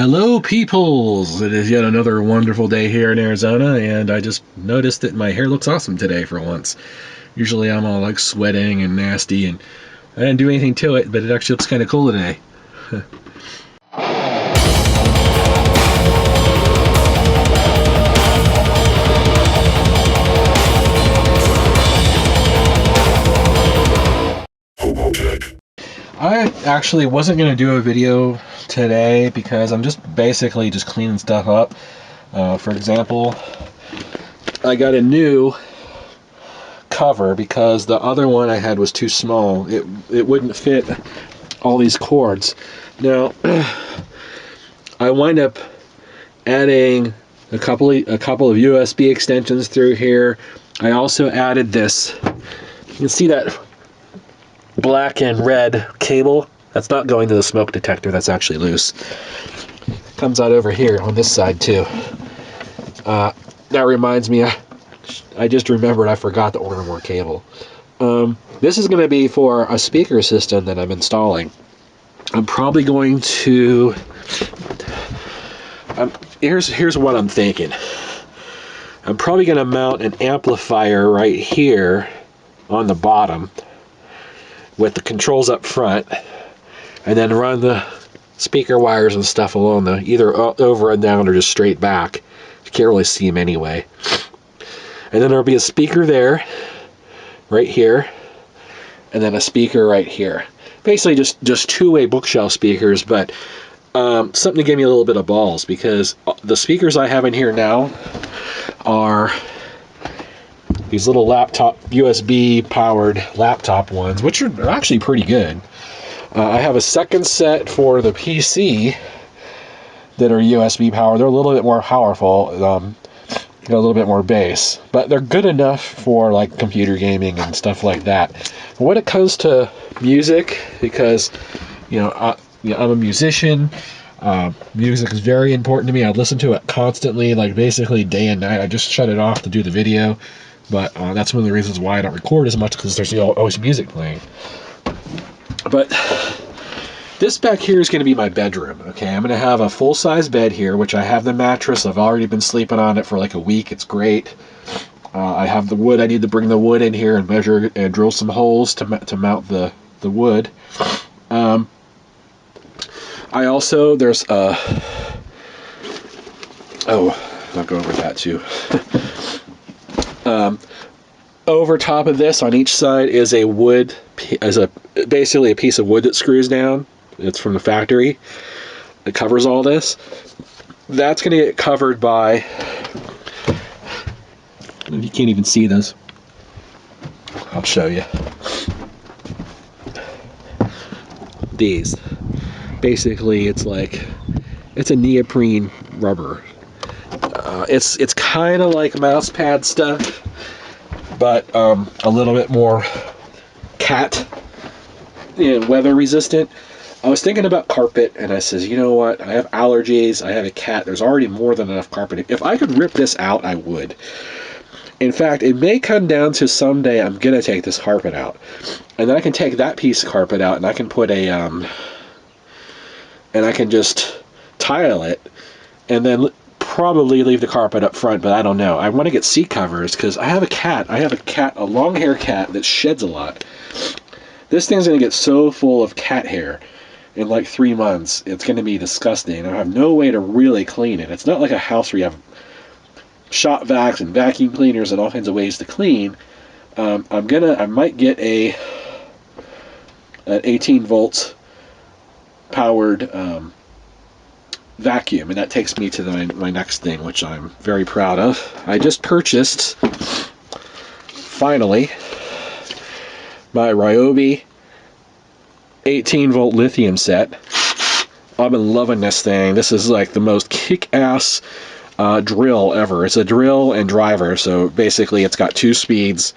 Hello peoples! It is yet another wonderful day here in Arizona, and I just noticed that my hair looks awesome today for once. Usually I'm all like sweating and nasty, and I didn't do anything to it, but it actually looks kind of cool today. I actually wasn't going to do a video today because I'm just basically just cleaning stuff up. For example, I got a new cover because the other one I had was too small. It wouldn't fit all these cords. Now, I wind up adding a couple of USB extensions through here. I also added this. You can see that black and red cable. That's not going to the smoke detector. That's actually loose. Comes out over here on this side too. That reminds me, I just remembered I forgot to order more cable. This is going to be for a speaker system that I'm installing. I'm probably going to... here's what I'm thinking. I'm probably going to mount an amplifier right here on the bottom with the controls up front, and then run the speaker wires and stuff along the either over and down or just straight back. You can't really see them anyway. And then there'll be a speaker there, right here, and then a speaker right here. Basically just two-way bookshelf speakers, but something to give me a little bit of balls, because the speakers I have in here now are these little laptop, USB powered laptop ones, which are actually pretty good. I have a second set for the PC that are USB powered. They're a little bit more powerful, got a little bit more bass, but they're good enough for like computer gaming and stuff like that. But when it comes to music, because I'm a musician, music is very important to me. I listen to it constantly, like basically day and night. I just shut it off to do the video. But that's one of the reasons why I don't record as much, because there's always music playing. But this back here is going to be my bedroom. Okay, I'm going to have a full-size bed here, which I have the mattress. I've already been sleeping on it for like a week. It's great. I have the wood. I need to bring the wood in here and measure and drill some holes to mount the wood. I also, there's I'll go over that too. Over top of this, on each side, is a wood, basically a piece of wood that screws down. It's from the factory. It covers all this. That's going to get covered by, you can't even see this. I'll show you. These. Basically, it's a neoprene rubber. It's kind of like mouse pad stuff, but a little bit more weather resistant. I was thinking about carpet, and I says, you know what? I have allergies. I have a cat. There's already more than enough carpet. If I could rip this out, I would. In fact, it may come down to someday I'm gonna take this carpet out, and then I can take that piece of carpet out, and I can put a and I can just tile it, and then probably leave the carpet up front, but I don't know. I want to get seat covers because I have a cat. A long hair cat that sheds a lot. This thing's going to get so full of cat hair in like 3 months. It's going to be disgusting. I have no way to really clean it. It's not like a house where you have shop vacs and vacuum cleaners and all kinds of ways to clean. I might get an 18 volts powered vacuum, and that takes me to my next thing, which I'm very proud of. I just purchased, finally, my Ryobi 18 volt lithium set. I've been loving this thing. This is like the most kick-ass drill ever. It's a drill and driver, so basically it's got 2 speeds.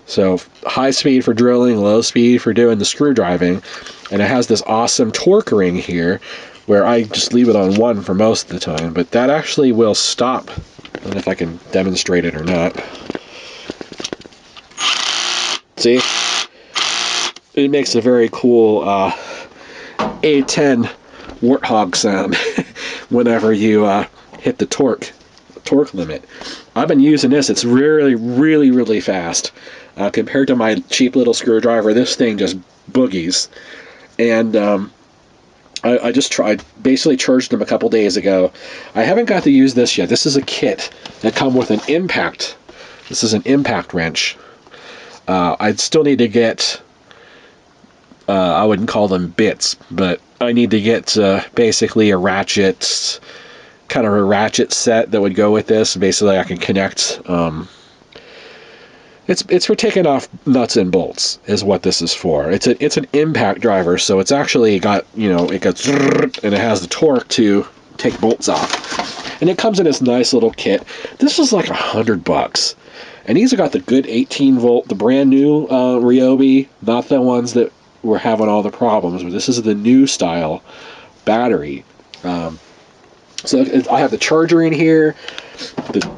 So high speed for drilling, low speed for doing the screw driving, and it has this awesome torque ring here where I just leave it on 1 for most of the time, but that actually will stop. I don't know if I can demonstrate it or not. See? It makes a very cool A10 warthog sound whenever you hit the torque limit. I've been using this. It's really, really, really fast. Compared to my cheap little screwdriver, this thing just boogies. And I just basically charged them a couple days ago. I haven't got to use this yet. This is a kit that comes with an impact. This is an impact wrench. I'd still need to get, I wouldn't call them bits, but I need to get basically a ratchet, kind of a ratchet set that would go with this. Basically, I can connect. It's for taking off nuts and bolts is what this is for. It's an impact driver, so it's actually got, you know, it goes and it has the torque to take bolts off. And it comes in this nice little kit. This is like $100, and these have got the good 18-volt, the brand new Ryobi, not the ones that were having all the problems. But this is the new style battery. So I have the charger in here,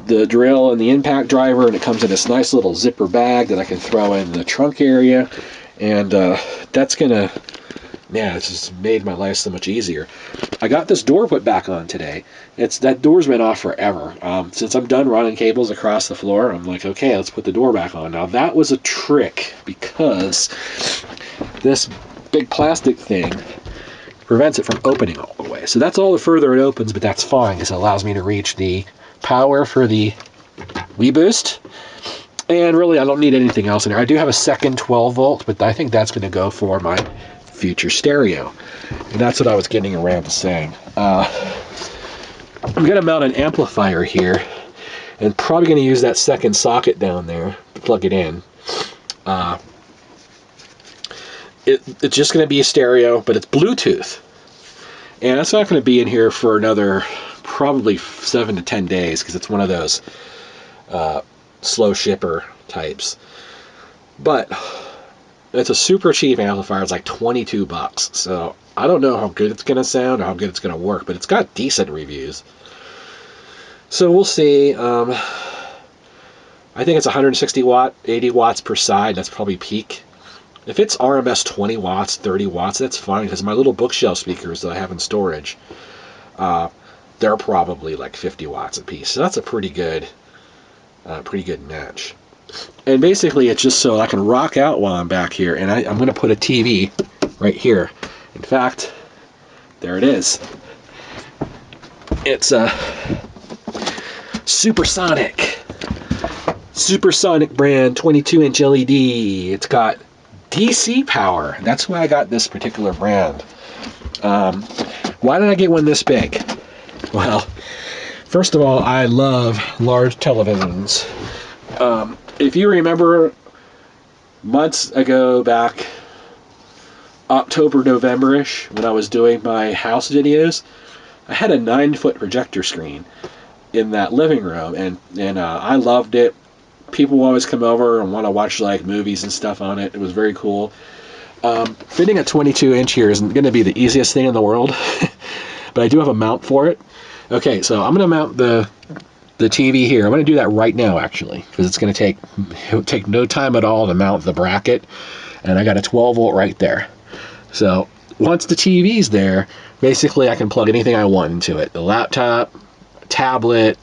the drill and the impact driver, and it comes in this nice little zipper bag that I can throw in the trunk area, and that's gonna, yeah, it's just made my life so much easier. I got this door put back on today. That door's been off forever. Since I'm done running cables across the floor, I'm like, okay, let's put the door back on. Now that was a trick because this big plastic thing prevents it from opening all the way. So that's all the further it opens, but that's fine because it allows me to reach the power for the Wii Boost. And really, I don't need anything else in there. I do have a second 12-volt, but I think that's going to go for my future stereo. And that's what I was getting around to saying. I'm going to mount an amplifier here, and probably going to use that second socket down there to plug it in. It's just going to be a stereo, but it's Bluetooth. And it's not going to be in here for another probably 7 to 10 days because it's one of those slow shipper types. But it's a super cheap amplifier. It's like $22. So I don't know how good it's going to sound or how good it's going to work, but it's got decent reviews. So we'll see. I think it's 160 watt, 80 watts per side. That's probably peak. If it's RMS 20 watts, 30 watts, that's fine, because my little bookshelf speakers that I have in storage, they're probably like 50 watts a piece. So that's a pretty good match. And basically, it's just so I can rock out while I'm back here, and I'm going to put a TV right here. In fact, there it is. It's a Supersonic brand 22-inch LED. It's got DC power. That's why I got this particular brand. Why did I get one this big? Well, first of all, I love large televisions. If you remember months ago, back October, November-ish, when I was doing my house videos, I had a 9-foot projector screen in that living room, and I loved it. People always come over and want to watch like movies and stuff on it. It was very cool. Fitting a 22-inch here isn't going to be the easiest thing in the world, but I do have a mount for it. Okay, so I'm going to mount the TV here. I'm going to do that right now, actually, because it's going to take no time at all to mount the bracket, and I got a 12-volt right there. So once the TV's there, basically I can plug anything I want into it. The laptop, tablet.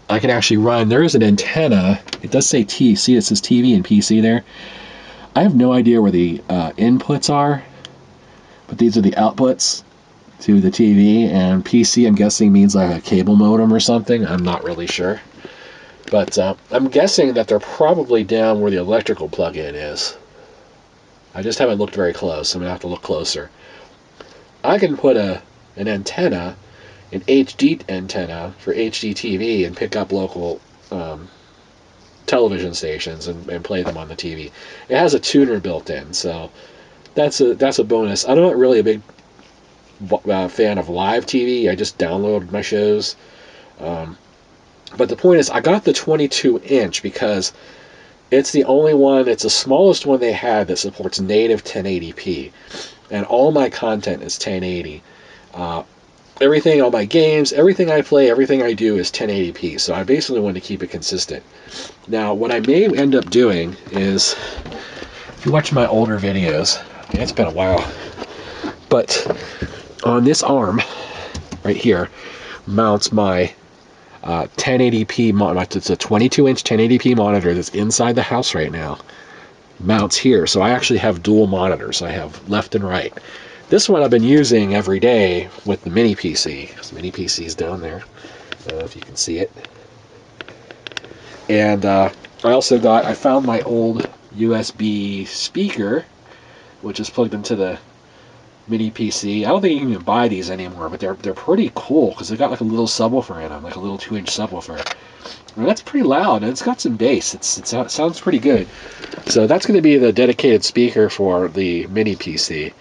I can actually run. There is an antenna. It does say T. See, it says TV and PC there. I have no idea where the inputs are, but these are the outputs to the TV, and PC, I'm guessing, means like a cable modem or something. I'm not really sure. But I'm guessing that they're probably down where the electrical plug-in is. I just haven't looked very close. I'm going to have to look closer. I can put an antenna, an HD antenna for HDTV, and pick up local television stations and play them on the TV. It has a tuner built in, so that's a bonus. I'm not really a big fan of live TV. I just download my shows. But the point is, I got the 22-inch because it's the only one, it's the smallest one they had that supports native 1080p. And all my content is 1080. Everything, all my games, everything I play, everything I do is 1080p. So I basically want to keep it consistent. Now, what I may end up doing is, if you watch my older videos, it's been a while, but on this arm right here mounts my 1080p monitor. It's a 22-inch 1080p monitor that's inside the house right now. Mounts here, so I actually have dual monitors. I have left and right. This one I've been using every day with the mini PC. This mini PC is down there, if you can see it. And I found my old USB speaker, which is plugged into the mini PC. I don't think you can even buy these anymore, but they're pretty cool because they got like a little subwoofer in them, like a little 2-inch subwoofer. And that's pretty loud, and it's got some bass. It sounds pretty good. So that's going to be the dedicated speaker for the mini PC.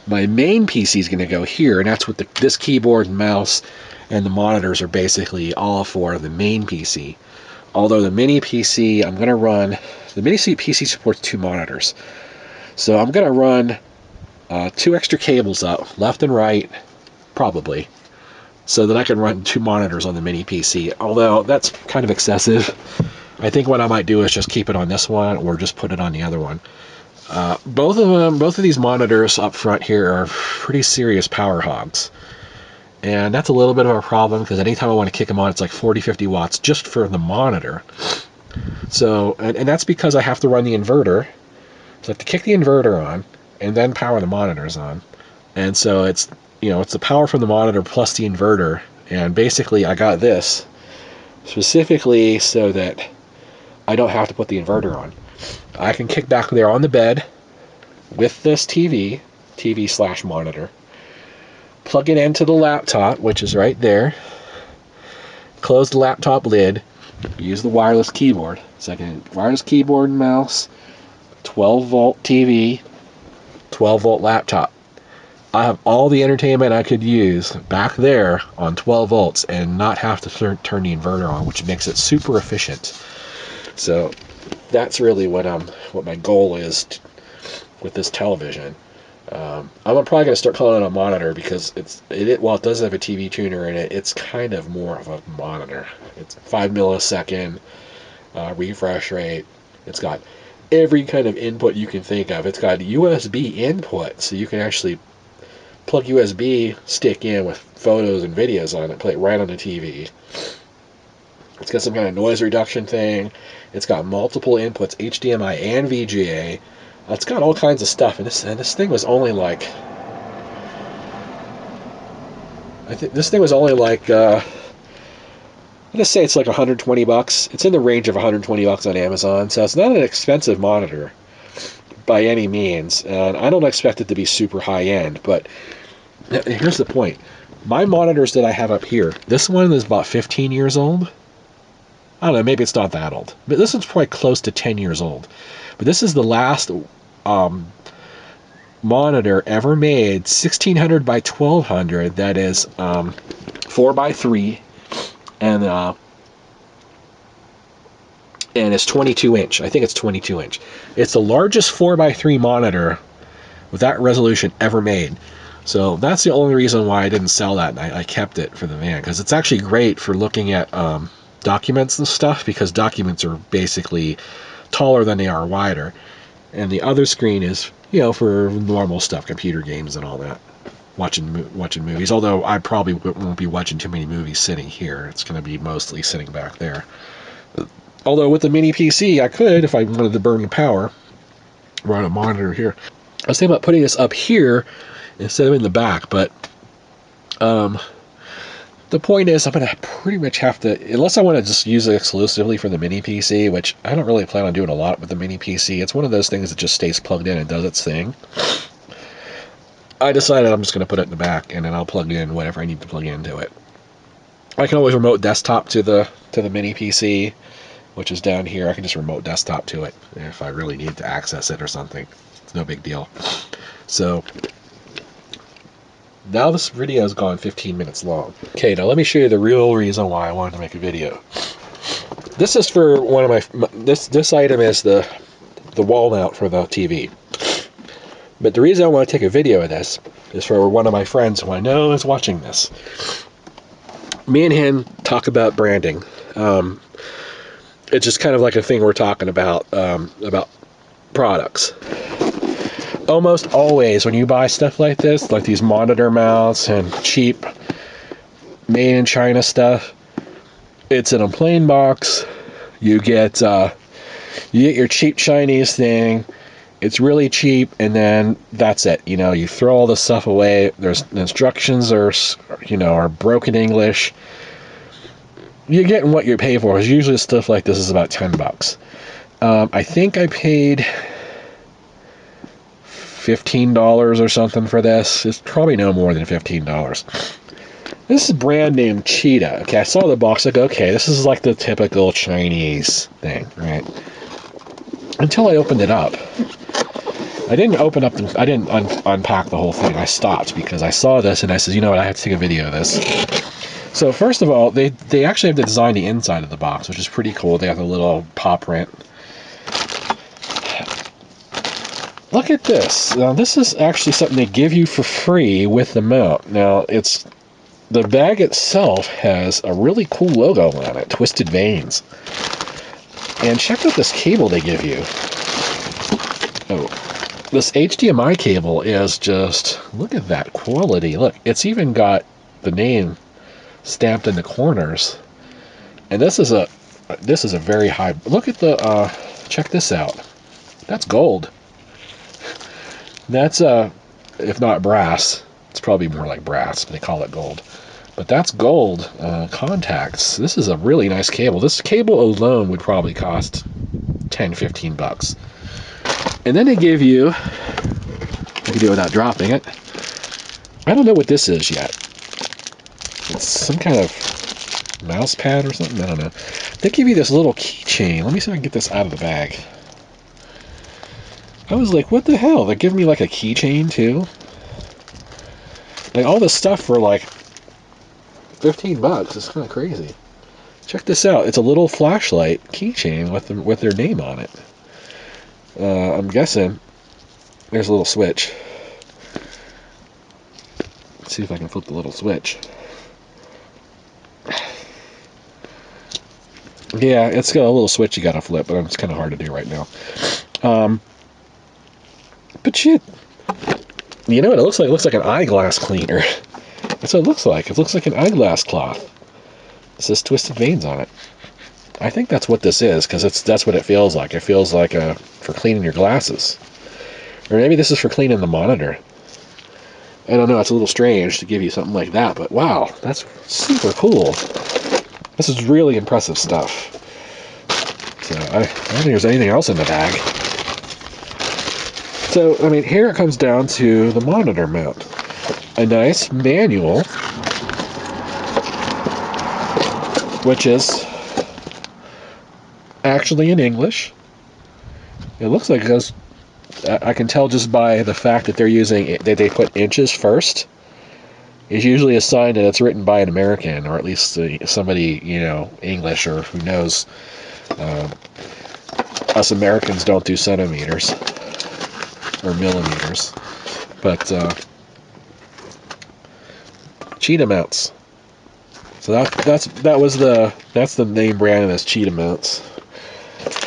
My main PC is going to go here, and that's what this keyboard and mouse and the monitors are basically all for the main PC. Although the mini PC, I'm going to run, the mini PC supports 2 monitors. So I'm going to run 2 extra cables up, left and right, probably, so that I can run 2 monitors on the mini PC. Although that's kind of excessive. I think what I might do is just keep it on this one or just put it on the other one. Both of these monitors up front here are pretty serious power hogs. And that's a little bit of a problem because anytime I want to kick them on, it's like 40-50 watts just for the monitor. So, and that's because I have to run the inverter. So I have to kick the inverter on and then power the monitors on. And so it's, it's the power from the monitor plus the inverter. And basically I got this specifically so that I don't have to put the inverter on. I can kick back there on the bed with this TV/monitor, plug it into the laptop, which is right there, close the laptop lid, use the wireless keyboard. Second, wireless keyboard and mouse, 12-volt TV, 12-volt laptop. I have all the entertainment I could use back there on 12 volts and not have to turn the inverter on, which makes it super efficient. So that's really what my goal is with this television. I'm probably going to start calling it a monitor because while it does have a TV tuner in it, it's kind of more of a monitor. It's 5 millisecond refresh rate. It's got every kind of input you can think of. It's got USB input, so you can actually plug USB stick in with photos and videos on it, play it right on the TV. It's got some kind of noise reduction thing. It's got multiple inputs, HDMI and VGA. It's got all kinds of stuff, and this thing was only like, I think this thing was only like, let's say it's like $120. It's in the range of $120 on Amazon, so it's not an expensive monitor by any means, and I don't expect it to be super high end. But here's the point: my monitors that I have up here, this one is about 15 years old. I don't know, maybe it's not that old, but this one's probably close to 10 years old. But this is the last monitor ever made, 1600 by 1200. That is 4x3, and it's 22 inch. I think it's 22 inch. It's the largest 4x3 monitor with that resolution ever made. So that's the only reason why I didn't sell that, and I kept it for the van, because it's actually great for looking at documents and stuff, because documents are basically taller than they are wider. And the other screen is, for normal stuff, computer games and all that, watching movies. Although I probably won't be watching too many movies sitting here. It's going to be mostly sitting back there. Although with the mini PC, I could, if I wanted to burn the power, run a monitor here. I was thinking about putting this up here instead of in the back, but the point is, I'm going to pretty much have to, unless I want to just use it exclusively for the mini PC, which I don't really plan on doing a lot with the mini PC. It's one of those things that just stays plugged in and does its thing. I decided I'm just going to put it in the back, and then I'll plug in whatever I need to plug into it. I can always remote desktop to the mini PC, which is down here. I can just remote desktop to it if I really need to access it or something. It's no big deal. So now this video has gone 15 minutes long. Okay, now let me show you the real reason why I wanted to make a video. This is for one of my, this item is the wall mount for the TV. But the reason I want to take a video of this is for one of my friends who I know is watching this. Me and him talk about branding. It's just kind of like a thing we're talking about products. almost always when you buy stuff like this, like these monitor mounts and cheap made in China stuff, it's in a plain box. You get your cheap Chinese thing. It's really cheap, and then that's it. You know, you throw all the stuff away. There's instructions are broken English. You're getting what you pay for. Because usually stuff like this is about $10. I think I paid $15 or something for this. It's probably no more than $15. This is brand name Cheetah. Okay, I saw the box. Like, okay, this is like the typical Chinese thing, right? Until I opened it up. I didn't open up. I didn't unpack the whole thing. I stopped because I saw this and I said, you know what? I have to take a video of this. So first of all, they actually have to design the inside of the box, which is pretty cool. They have a little paw print. Look at this. Now, this is actually something they give you for free with the mount. Now, the bag itself has a really cool logo on it, Twisted Veins. And check out this cable they give you. Oh, this HDMI cable is just, look at that quality. Look, it's even got the name stamped in the corners. And this is a very high, look at the, check this out. That's gold. That's, if not brass, it's probably more like brass, but they call it gold. But that's gold contacts. This is a really nice cable. This cable alone would probably cost $10-15. And then they give you, I can do it without dropping it. I don't know what this is yet. It's some kind of mouse pad or something. I don't know. They give you this little keychain. Let me see if I can get this out of the bag. I was like, what the hell? They're giving me like a keychain too? Like all this stuff for like $15. It's kind of crazy. Check this out. It's a little flashlight keychain with their name on it. I'm guessing there's a little switch. Let's see if I can flip the little switch. Yeah, it's got a little switch you gotta flip, but it's kind of hard to do right now. But shit, you know what it looks like? It looks like an eyeglass cleaner. That's what it looks like. It looks like an eyeglass cloth. It says Twisted Veins on it. I think that's what this is, because that's what it feels like. It feels like for cleaning your glasses. Or maybe this is for cleaning the monitor. I don't know, it's a little strange to give you something like that, but wow, that's super cool. This is really impressive stuff. So I don't think there's anything else in the bag. So, I mean, here it comes down to the monitor mount. A nice manual, which is actually in English. It looks like it goes, I can tell just by the fact that they put inches first. It's usually a sign that it's written by an American, or at least somebody, English, or who knows. Us Americans don't do centimeters or millimeters, but Cheetah mounts. So that's the name brand of this, Cheetah mounts.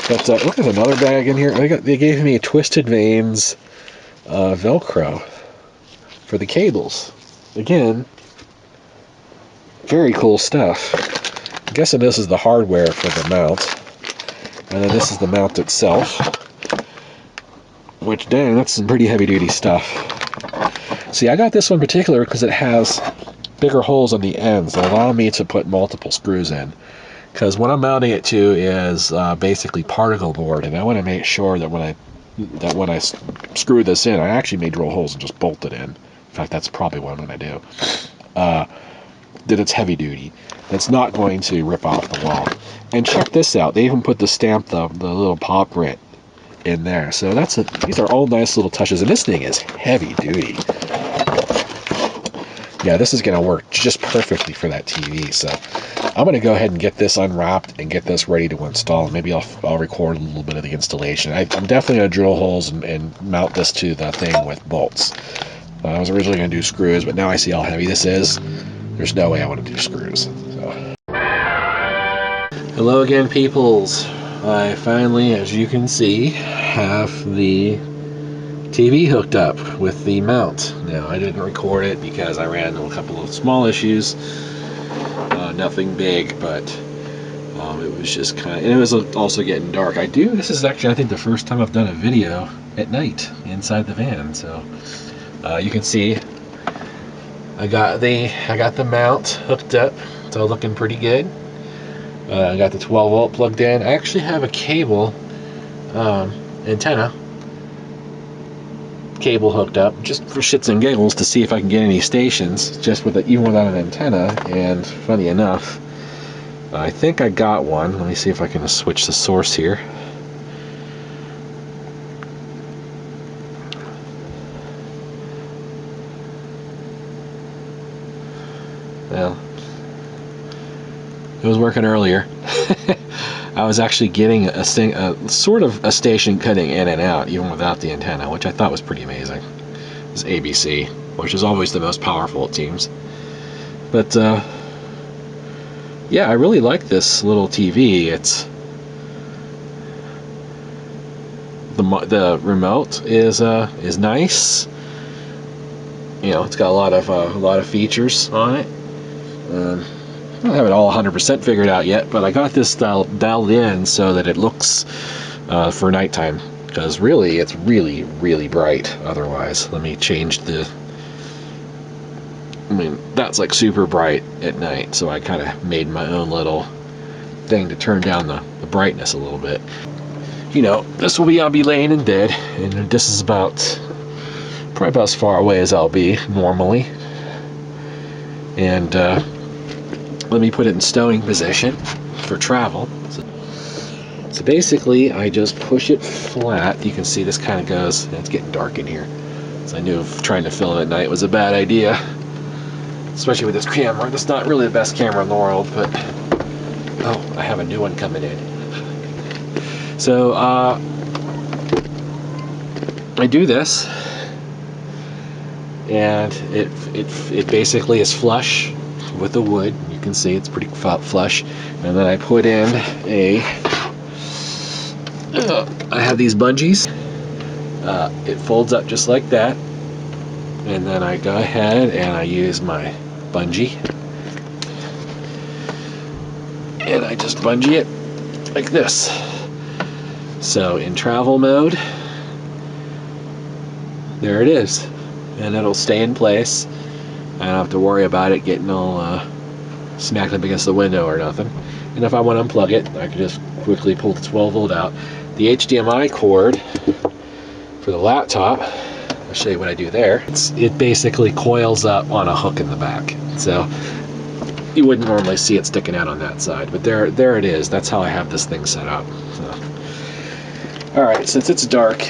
But look at another bag in here. They gave me a Twisted Veins Velcro for the cables. Again, very cool stuff. I'm guessing this is the hardware for the mount, and then this is the mount itself. Which, dang, that's some pretty heavy-duty stuff. See, I got this one particular because it has bigger holes on the ends that allow me to put multiple screws in. Because what I'm mounting it to is basically particle board, and I want to make sure that when I screw this in, I actually may drill holes and just bolt it in. In fact, that's probably what I'm going to do. That it's heavy duty. That's not going to rip off the wall. And check this out. They even put the little paw print in there. So these are all nice little touches. And this thing is heavy duty. Yeah, this is going to work just perfectly for that TV. So I'm going to go ahead and get this unwrapped and get this ready to install. Maybe I'll record a little bit of the installation. I'm definitely going to drill holes and mount this to the thing with bolts. I was originally going to do screws, but now I see how heavy this is. There's no way I want to do screws. So. Hello again, peoples. I finally, as you can see, have the TV hooked up with the mount. Now, I didn't record it because I ran into a couple of small issues. Nothing big, but it was just kind of, and it was also getting dark. This is actually, I think, the first time I've done a video at night inside the van. So you can see I got the mount hooked up. It's all looking pretty good. I got the 12 volt plugged in. I actually have a cable antenna cable hooked up just for shits and giggles to see if I can get any stations just with even without an antenna. And funny enough, I think I got one. Let me see if I can switch the source here. Well, it was working earlier. I was actually getting a sort of a station cutting in and out even without the antenna, which I thought was pretty amazing. It's ABC, which is always the most powerful, it seems. But yeah, I really like this little TV. It's the remote is nice. You know, it's got a lot of features on it. I don't have it all 100% figured out yet, but I got this dialed in so that it looks for nighttime, because really it's really bright otherwise. Let me change that's like super bright at night, so I kind of made my own little thing to turn down the brightness a little bit. You know, I'll be laying in bed, and this is probably about as far away as I'll be normally. And let me put it in stowing position for travel. So basically, I just push it flat. You can see this kind of goes, it's getting dark in here. So I knew trying to film at night was a bad idea, especially with this camera. It's not really the best camera in the world, but oh, I have a new one coming in. So I do this, and it basically is flush with the wood. You can see it's pretty flush. And then I put in I have these bungees. It folds up just like that, and then I go ahead and I use my bungee, and I just bungee it like this. So in travel mode, there it is, and it'll stay in place. I don't have to worry about it getting all smacked up against the window or nothing. And if I want to unplug it, I can just quickly pull the 12 volt out. The HDMI cord for the laptop, I'll show you what I do there. It basically coils up on a hook in the back. So you wouldn't normally see it sticking out on that side, but there it is. That's how I have this thing set up. So. Alright, since it's dark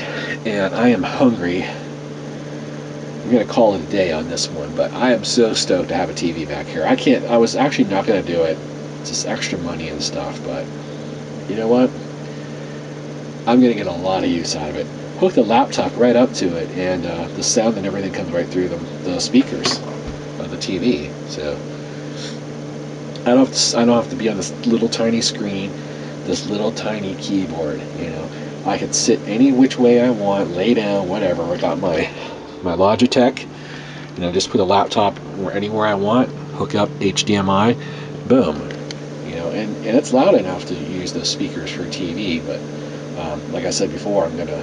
and I am hungry, I'm going to call it a day on this one, but I am so stoked to have a TV back here. I was actually not going to do it. It's just extra money and stuff, but you know what? I'm going to get a lot of use out of it. Hook the laptop right up to it, and the sound and everything comes right through the speakers of the TV. So I don't have to be on this little tiny screen, this little tiny keyboard. You know, I can sit any which way I want, lay down, whatever. I got my Logitech, and I just put a laptop anywhere I want, hook up HDMI, boom. You know, and it's loud enough to use the speakers for TV. But like I said before, I'm gonna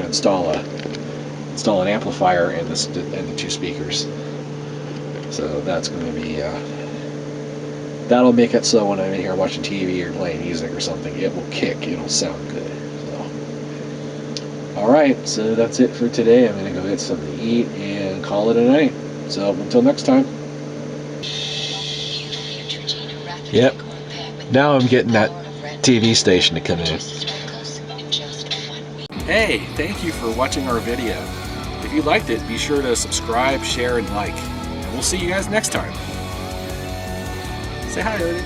install an amplifier and the two speakers. So that's gonna be that'll make it so when I'm in here watching TV or playing music or something, it will kick. It'll sound good. Alright, so that's it for today. I'm going to go get something to eat and call it a night. So until next time. Yep. Now I'm getting that TV station to come in. Hey, thank you for watching our video. If you liked it, be sure to subscribe, share, and like. And we'll see you guys next time. Say hi, Ernie.